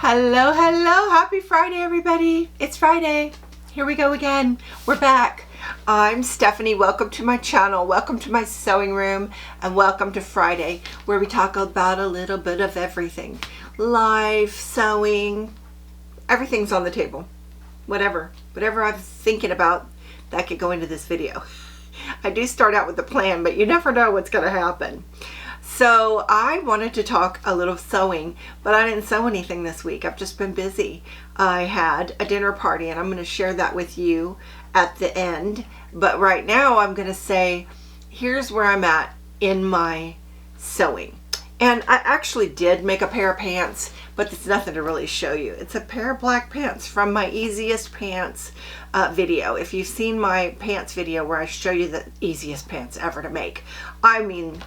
Hello, hello. Happy Friday, everybody. It's Friday. Here we go again. We're back. I'm Stephanie. Welcome to my channel. Welcome to my sewing room, and welcome to Friday, where we talk about a little bit of everything. Life, sewing, everything's on the table. Whatever I'm thinking about, that could go into this video. I do start out with a plan, but you never know what's going to happen. So I wanted to talk a little sewing, but I didn't sew anything this week. I've just been busy. I had a dinner party, and I'm going to share that with you at the end. But right now I'm going to say, here's where I'm at in my sewing. And I actually did make a pair of pants, but it's nothing to really show you. It's a pair of black pants from my easiest pants video. If you've seen my pants video where I show you the easiest pants ever to make, I mean,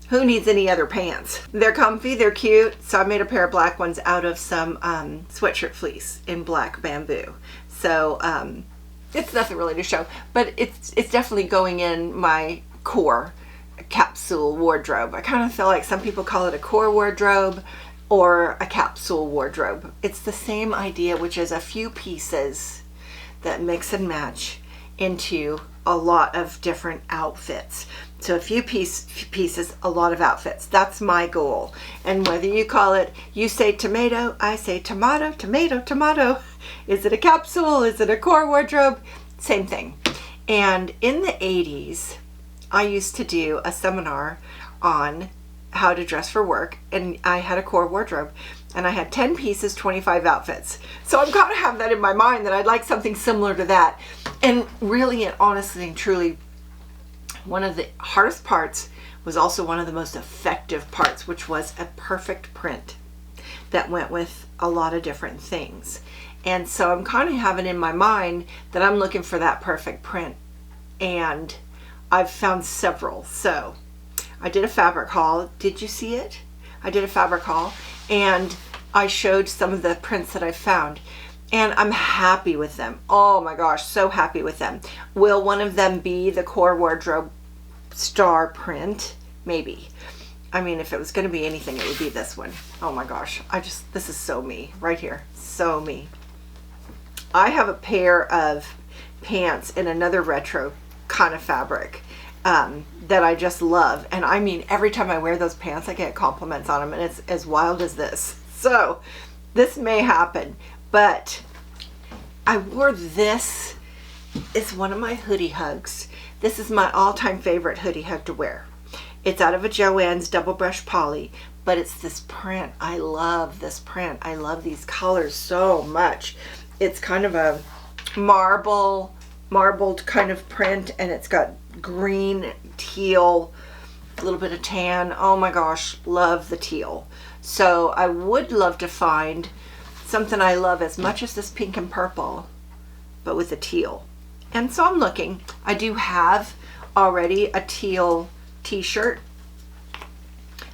who needs any other pants? They're comfy, they're cute. So I made a pair of black ones out of some sweatshirt fleece in black bamboo. So it's nothing really to show, but it's definitely going in my core capsule wardrobe. I kind of feel like some people call it a core wardrobe or a capsule wardrobe. It's the same idea, which is a few pieces that mix and match into a lot of different outfits. So a few pieces, a lot of outfits. That's my goal. And whether you call it, you say tomato, I say tomato, tomato, tomato. Is it a capsule? Is it a core wardrobe? Same thing. And in the 80s, I used to do a seminar on how to dress for work, and I had a core wardrobe, and I had 10 pieces, 25 outfits. So I'm kind of have that in my mind that I'd like something similar to that. And really and honestly and truly, one of the hardest parts was also one of the most effective parts, which was a perfect print that went with a lot of different things. And so I'm kind of having in my mind that I'm looking for that perfect print, and I've found several. So I did a fabric haul. Did you see it? I did a fabric haul, and I showed some of the prints that I found, and I'm happy with them. Oh my gosh, so happy with them. Will one of them be the core wardrobe star print? Maybe. I mean, if it was going to be anything, it would be this one. Oh my gosh, this is so me right here. So me. I have a pair of pants in another retro kind of fabric that I just love, and I mean, every time I wear those pants I get compliments on them, and it's as wild as this. So this may happen, but I wore this. It's one of my hoodie hugs. This is my all-time favorite hoodie hug to wear. It's out of a Joann's double brush poly, but it's this print. I love this print. I love these colors so much. It's kind of a marbled kind of print, and it's got green, teal, a little bit of tan. Oh my gosh, love the teal. So I would love to find something I love as much as this pink and purple, but with a teal. And so I'm looking. I do have already a teal t-shirt.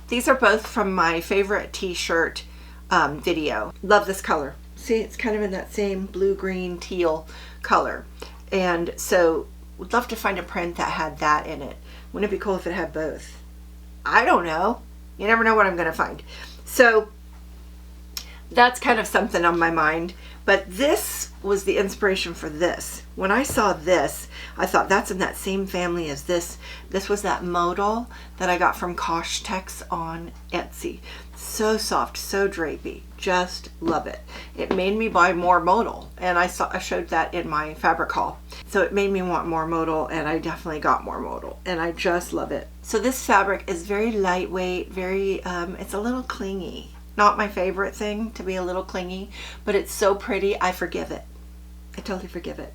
These are both from my favorite t-shirt video. Love this color. See, it's kind of in that same blue, green, teal color. And so would love to find a print that had that in it. Wouldn't it be cool if it had both? I don't know. You never know what I'm going to find. So that's kind of something on my mind. But this was the inspiration for this. When I saw this, I thought that's in that same family as this. This was that modal that I got from Kosh Tex on Etsy. So soft, so drapey. Just love it. It made me buy more modal, and I showed that in my fabric haul. So it made me want more modal, and I definitely got more modal, and I just love it. So this fabric is very lightweight, very it's a little clingy. Not my favorite thing, to be a little clingy, but it's so pretty, I forgive it. I totally forgive it.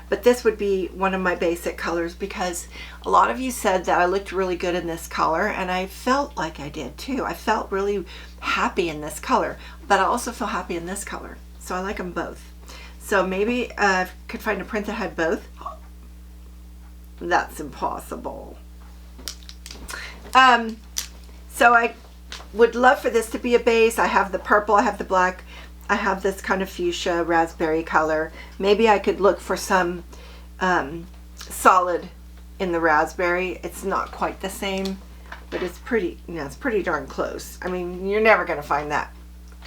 But this would be one of my basic colors, because a lot of you said that I looked really good in this color, and I felt like I did too. I felt really happy in this color, but I also feel happy in this color. So I like them both. So maybe I could find a print that had both. That's impossible. So I would love for this to be a base. I have the purple, I have the black, I have this kind of fuchsia raspberry color. Maybe I could look for some solid in the raspberry. It's not quite the same, but it's pretty, it's pretty darn close. I mean, you're never going to find that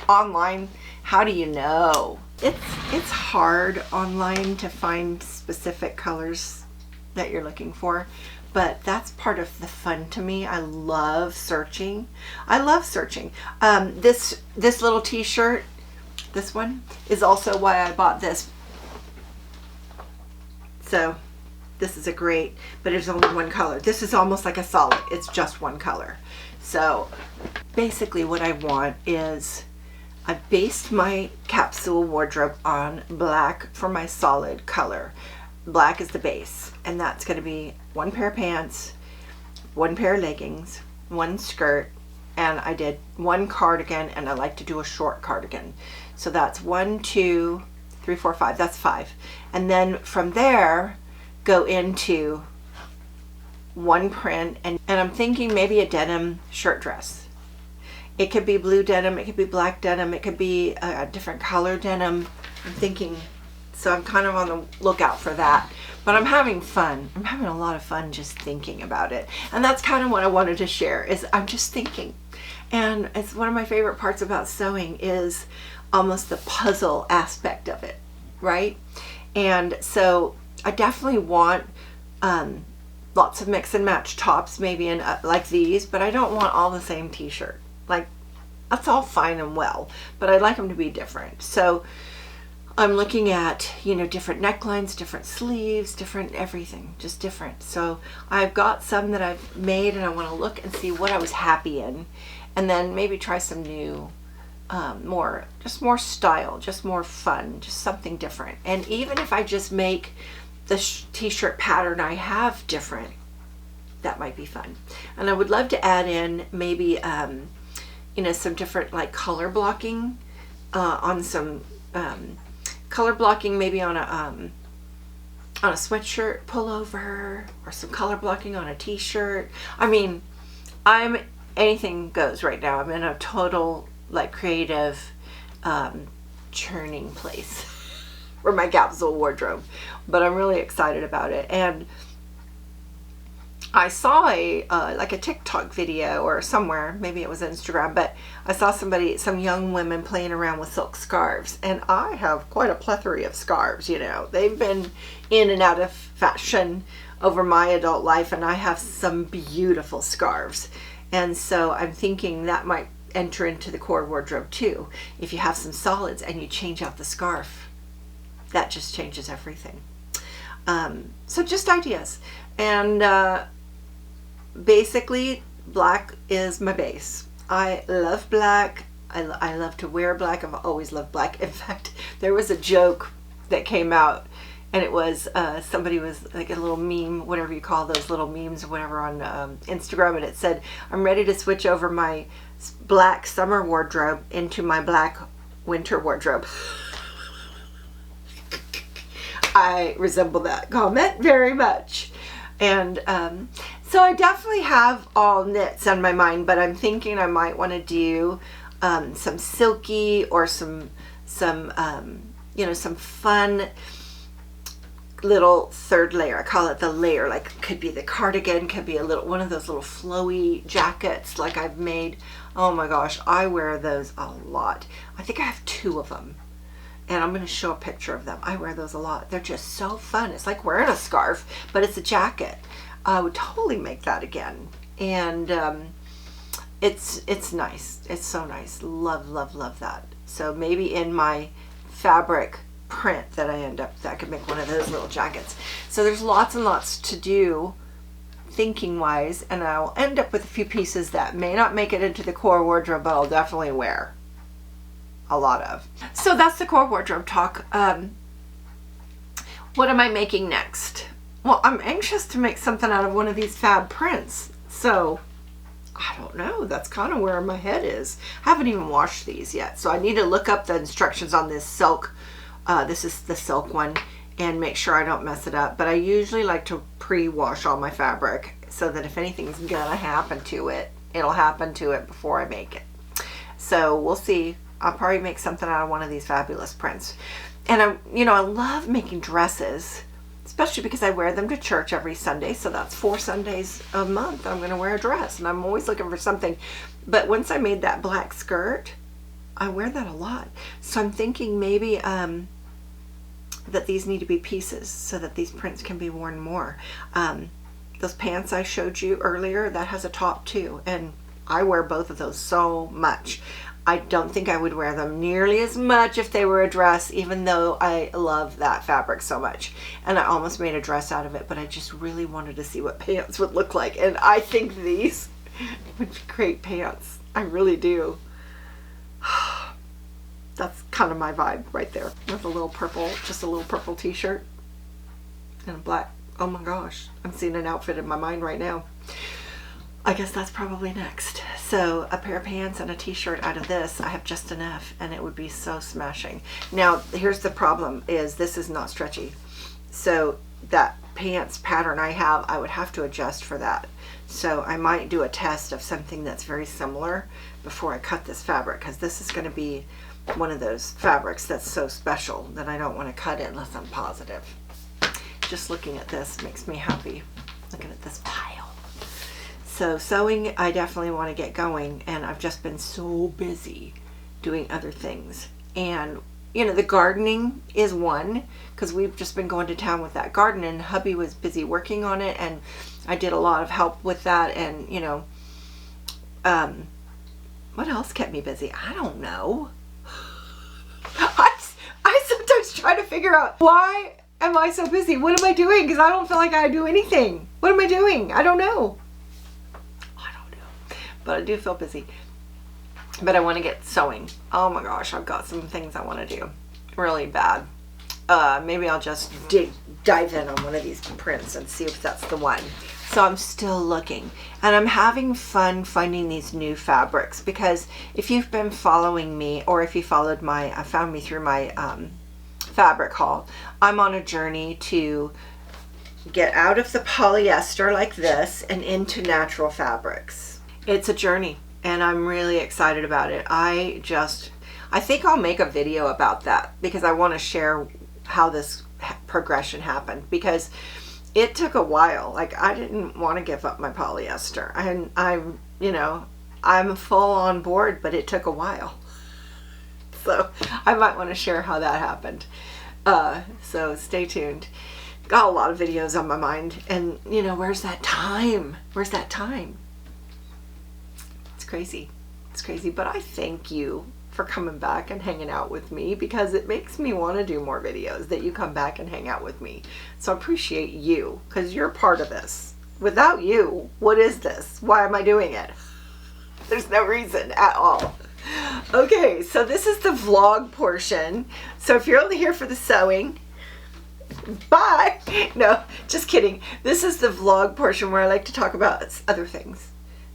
online. How do you know? It's hard online to find specific colors that you're looking for, but that's part of the fun to me. I love searching. This little t-shirt, this one, is also why I bought this. So this is a great, but it's only one color. This is almost like a solid. It's just one color. So basically what I want is, I based my capsule wardrobe on black for my solid color. Black is the base, and that's going to be one pair of pants, one pair of leggings, one skirt, and I did one cardigan, and I like to do a short cardigan. So that's 1, 2, 3, 4, 5. That's 5. And then from there, go into one print, and I'm thinking maybe a denim shirt dress. It could be blue denim, it could be black denim, it could be a different color denim. I'm thinking, so I'm kind of on the lookout for that. But I'm having fun. I'm having a lot of fun just thinking about it. And that's kind of what I wanted to share, is I'm just thinking. And it's one of my favorite parts about sewing is almost the puzzle aspect of it, right? And so I definitely want lots of mix and match tops, maybe in like these, but I don't want all the same t-shirt. Like, that's all fine and well, but I'd like them to be different. So I'm looking at, you know, different necklines, different sleeves, different everything, just different. So I've got some that I've made, and I want to look and see what I was happy in, and then maybe try some new, more style, just more fun, just something different. And even if I just make the t-shirt pattern I have different, that might be fun. And I would love to add in maybe you know, some different like color blocking on some color blocking, maybe on a sweatshirt pullover, or some color blocking on a t-shirt. I mean, anything goes right now. I'm in a total like creative churning place for my capsule wardrobe, but I'm really excited about it. And I saw like a TikTok video or somewhere, maybe it was Instagram, but I saw some young women playing around with silk scarves, and I have quite a plethora of scarves. You know, they've been in and out of fashion over my adult life, and I have some beautiful scarves. And so I'm thinking that might enter into the core wardrobe too. If you have some solids and you change out the scarf, that just changes everything. So just ideas. And basically, black is my base. I love black. I love to wear black. I've always loved black. In fact, there was a joke that came out, and it was somebody was like a little meme, whatever you call those little memes or whatever, on Instagram, and it said, "I'm ready to switch over my black summer wardrobe into my black winter wardrobe." I resemble that comment very much. And so I definitely have all knits on my mind, but I'm thinking I might want to do some silky, or some you know, some fun little third layer. I call it the layer. Like, could be the cardigan, could be a little one of those little flowy jackets like I've made. Oh my gosh, I wear those a lot. I think I have 2 of them, and I'm going to show a picture of them. I wear those a lot. They're just so fun. It's like wearing a scarf, but it's a jacket. I would totally make that again. And it's nice. It's so nice. Love, love, love that. So maybe in my fabric print that I could make one of those little jackets. So there's lots and lots to do thinking wise, and I'll end up with a few pieces that may not make it into the core wardrobe, but I'll definitely wear a lot of. So that's the core wardrobe talk. What am I making next? Well, I'm anxious to make something out of one of these fab prints. So I don't know. That's kind of where my head is. I haven't even washed these yet, so I need to look up the instructions on this silk. This is the silk one, and make sure I don't mess it up. But I usually like to pre-wash all my fabric so that if anything's gonna happen to it, it'll happen to it before I make it. So we'll see. I'll probably make something out of one of these fabulous prints. And I love making dresses, especially because I wear them to church every Sunday. So that's 4 Sundays a month I'm going to wear a dress, and I'm always looking for something. But once I made that black skirt, I wear that a lot. So I'm thinking maybe that these need to be pieces so that these prints can be worn more. Those pants I showed you earlier, that has a top too, and I wear both of those so much. I don't think I would wear them nearly as much if they were a dress, even though I love that fabric so much. And I almost made a dress out of it, but I just really wanted to see what pants would look like. And I think these would be great pants. I really do. That's kind of my vibe right there, with a little purple, just a little purple t-shirt and a black. Oh my gosh, I'm seeing an outfit in my mind right now. I guess that's probably next. So a pair of pants and a t-shirt out of this, I have just enough, and it would be so smashing. Now here's the problem, is this is not stretchy. So that pants pattern I have, I would have to adjust for that. So I might do a test of something that's very similar before I cut this fabric, because this is going to be one of those fabrics that's so special that I don't want to cut it unless I'm positive. Just looking at this makes me happy. Looking at this pile. So sewing, I definitely want to get going, and I've just been so busy doing other things. And you know, the gardening is one, because we've just been going to town with that garden, and hubby was busy working on it, and I did a lot of help with that. And you know, what else kept me busy? I don't know. I sometimes try to figure out, why am I so busy? What am I doing? Because I don't feel like I do anything. What am I doing? I don't know. But I do feel busy. But I want to get sewing. Oh my gosh, I've got some things I want to do really bad. Maybe I'll just dive in on one of these prints and see if that's the one. So I'm still looking, and I'm having fun finding these new fabrics, because if you've been following me, or if you followed found me through my fabric haul, I'm on a journey to get out of the polyester like this and into natural fabrics. It's a journey, and I'm really excited about it. I think I'll make a video about that, because I want to share how this progression happened, because it took a while. Like, I didn't want to give up my polyester, and I'm full on board, but it took a while. So I might want to share how that happened. So stay tuned. Got a lot of videos on my mind, and you know, where's that time? Where's that time? It's crazy. It's crazy, but I thank you for coming back and hanging out with me, because it makes me want to do more videos, that you come back and hang out with me. So I appreciate you, because you're part of this. Without you, what is this? Why am I doing it? There's no reason at all. Okay, so this is the vlog portion. So if you're only here for the sewing, bye. No, just kidding. This is the vlog portion where I like to talk about other things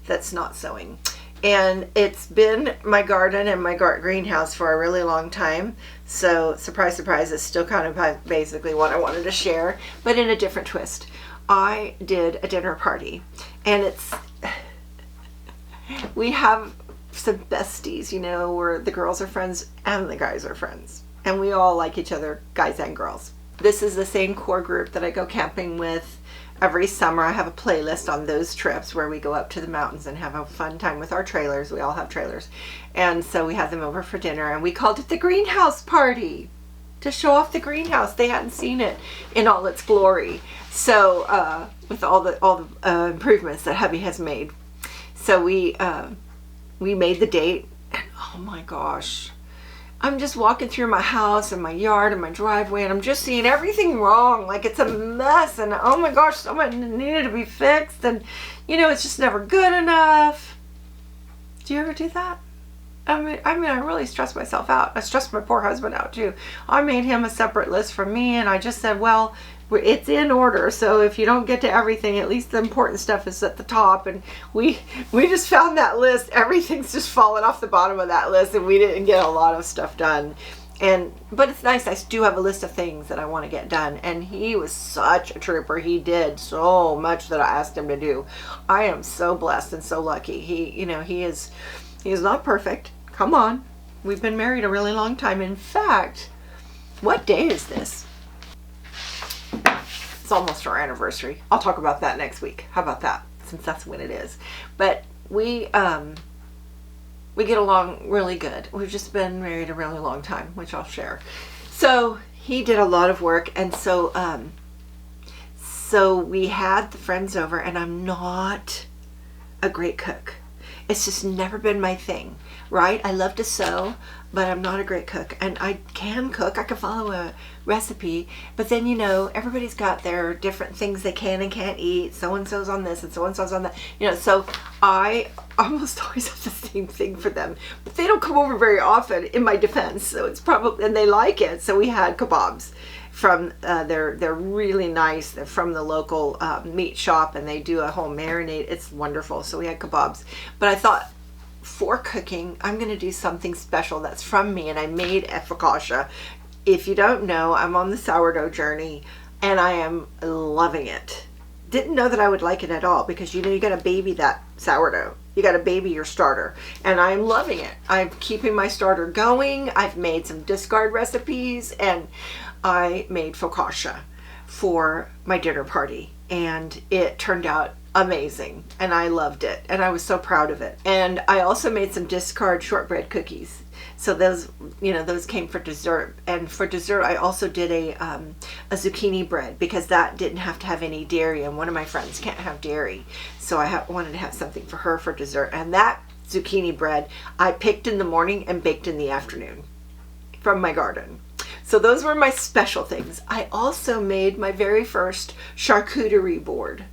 that's not sewing. And it's been my garden and my greenhouse for a really long time. So surprise, surprise, it's still kind of basically what I wanted to share, but in a different twist. I did a dinner party, and we have some besties, you know, where the girls are friends and the guys are friends. And we all like each other, guys and girls. This is the same core group that I go camping with every summer. I have a playlist on those trips where we go up to the mountains and have a fun time with our trailers. We all have trailers. And so we had them over for dinner, and we called it the greenhouse party to show off the greenhouse. They hadn't seen it in all its glory. So with all the improvements that hubby has made. So we made the date, and oh my gosh, I'm just walking through my house and my yard and my driveway, and I'm just seeing everything wrong. Like, it's a mess, and oh my gosh, something needed to be fixed, and you know, it's just never good enough. Do you ever do that? I mean, I really stress myself out. I stressed my poor husband out too. I made him a separate list for me, and I just said, well, it's in order, so if you don't get to everything, at least the important stuff is at the top. And we just found that list, everything's just fallen off the bottom of that list, and we didn't get a lot of stuff done. But it's nice, I do have a list of things that I want to get done, and he was such a trooper. He did so much that I asked him to do. I am so blessed and so lucky. He is not perfect. Come on, we've been married a really long time. In fact, what day is this? It's almost our anniversary. I'll talk about that next week. How about that? Since that's when it is. But we we get along really good. We've just been married a really long time, which I'll share. So he did a lot of work, and so we had the friends over, and I'm not a great cook. It's just never been my thing, right? I love to sew, but I'm not a great cook. And I can cook, I can follow a recipe, but then, you know, everybody's got their different things they can and can't eat. So-and-so's on this and so-and-so's on that. You know, so I almost always have the same thing for them. But they don't come over very often, in my defense. So it's probably, and they like it. So we had kebabs from, they're really nice. They're from the local meat shop, and they do a whole marinade. It's wonderful. So we had kebabs. But I thought, for cooking, I'm going to do something special that's from me, and I made focaccia. If you don't know, I'm on the sourdough journey, and I am loving it. Didn't know that I would like it at all, because, you know, you got to baby that sourdough. You got to baby your starter, and I'm loving it. I'm keeping my starter going. I've made some discard recipes, and I made focaccia for my dinner party, and it turned out amazing, and I loved it, and I was so proud of it. And I also made some discard shortbread cookies, so those, you know, those came for dessert. And for dessert I also did a zucchini bread, because that didn't have to have any dairy, and one of my friends can't have dairy, so I wanted to have something for her for dessert. And that zucchini bread I picked in the morning and baked in the afternoon from my garden. So those were my special things. I also made my very first charcuterie board.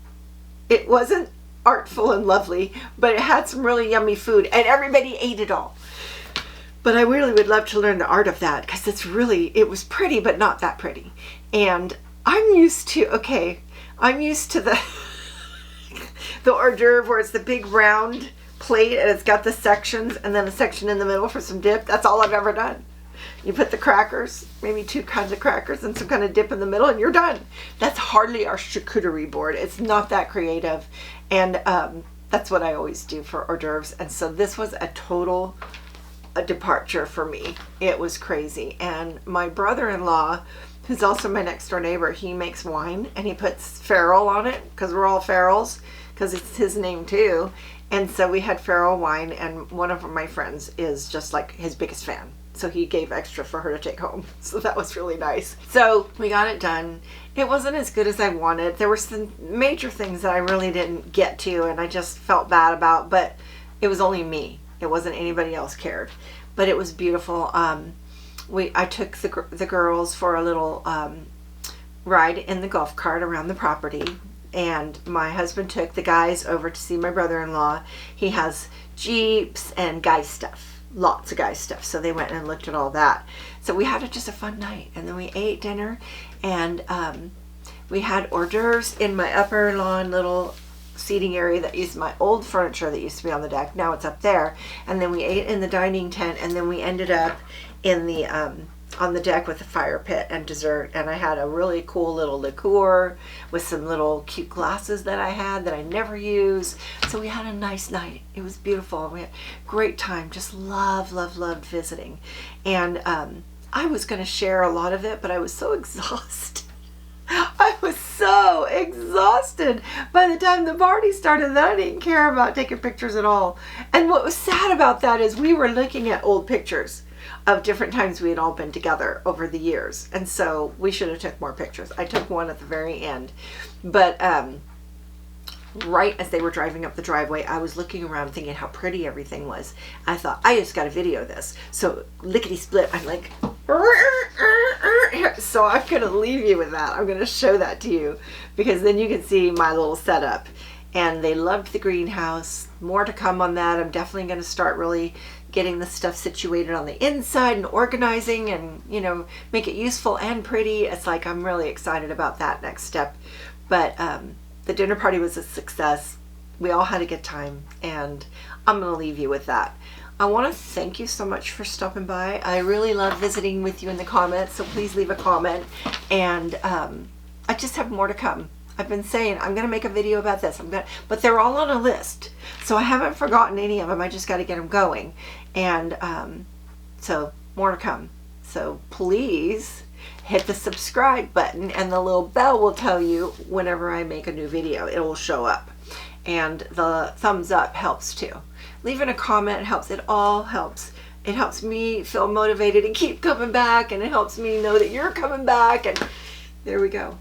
It wasn't artful and lovely, but it had some really yummy food, and everybody ate it all. But I really would love to learn the art of that, because it was pretty, but not that pretty. And I'm used to the the hors d'oeuvre, where it's the big round plate, and it's got the sections, and then a section in the middle for some dip. That's all I've ever done. You put the crackers, maybe 2 kinds of crackers, and some kind of dip in the middle, and you're done. That's hardly our charcuterie board. It's not that creative. And that's what I always do for hors d'oeuvres. And so this was a total departure for me. It was crazy. And my brother-in-law, who's also my next door neighbor, he makes wine, and he puts Farrell on it, because we're all Farrells, because it's his name too. And so we had Farrell wine, and one of my friends is just like his biggest fan. So he gave extra for her to take home. So that was really nice. So we got it done. It wasn't as good as I wanted. There were some major things that I really didn't get to, and I just felt bad about, but it was only me. It wasn't anybody else cared. But it was beautiful. I took the girls for a little ride in the golf cart around the property, and my husband took the guys over to see my brother-in-law. He has Jeeps and guy stuff. Lots of guy stuff. So they went and looked at all that. So we had just a fun night, and then we ate dinner, and we had hors d'oeuvres in my upper lawn little seating area that used my old furniture that used to be on the deck. Now it's up there. And then we ate in the dining tent, and then we ended up in the on the deck with a fire pit and dessert. And I had a really cool little liqueur with some little cute glasses that I had that I never use. So we had a nice night. It was beautiful. We had a great time. Just loved visiting. And I was going to share a lot of it, but I was so exhausted. I was so exhausted by the time the party started that I didn't care about taking pictures at all. And what was sad about that is we were looking at old pictures of different times we had all been together over the years, and so we should have took more pictures. I took one at the very end, but right as they were driving up the driveway, I was looking around thinking how pretty everything was. I thought, I just got to video this. So lickety split, I'm like, so I'm going to leave you with that. I'm going to show that to you, because then you can see my little setup. And they loved the greenhouse. More to come on that. I'm definitely going to start really getting the stuff situated on the inside and organizing, and, you know, make it useful and pretty. It's like, I'm really excited about that next step. But the dinner party was a success. We all had a good time, and I'm going to leave you with that. I want to thank you so much for stopping by. I really love visiting with you in the comments, so please leave a comment. And I just have more to come. I've been saying I'm going to make a video about this. But they're all on a list, so I haven't forgotten any of them. I just got to get them going, and so more to come. So please hit the subscribe button, and the little bell will tell you whenever I make a new video. It will show up, and the thumbs up helps too. leaving a comment helps. It all helps. It helps me feel motivated and keep coming back, and it helps me know that you're coming back, and there we go.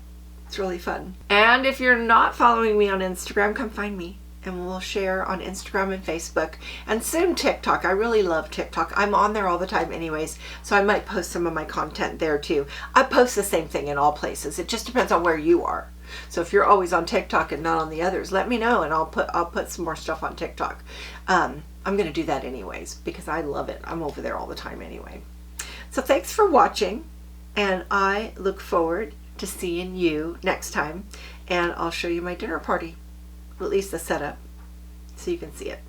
It's really fun. And if you're not following me on Instagram, come find me and we'll share on Instagram and Facebook and soon TikTok. I really love TikTok. I'm on there all the time anyways, so I might post some of my content there too. I post the same thing in all places. It just depends on where you are. So if you're always on TikTok and not on the others, let me know and I'll put some more stuff on TikTok. I'm going to do that anyways because I love it. I'm over there all the time anyway. So thanks for watching, and I look forward to seeing you next time, and I'll show you my dinner party, or at least the setup, so you can see it.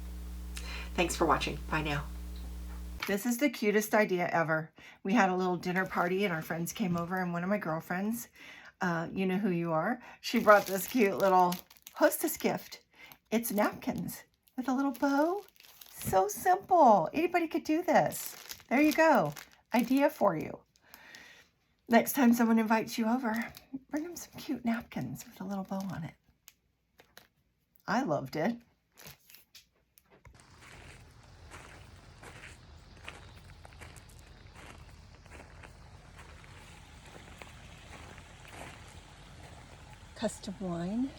Thanks for watching. Bye now. This is the cutest idea ever. We had a little dinner party and our friends came over, and one of my girlfriends, you know who you are, she brought this cute little hostess gift. It's napkins with a little bow. So simple. Anybody could do this. There you go. Idea for you. Next time someone invites you over, bring them some cute napkins with a little bow on it. I loved it. Custom wine.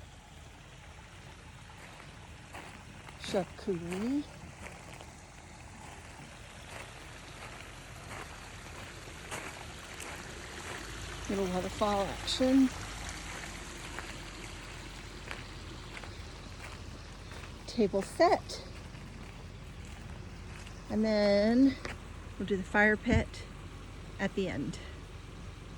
Charcuterie. Little waterfall action. Table set. And then we'll do the fire pit at the end.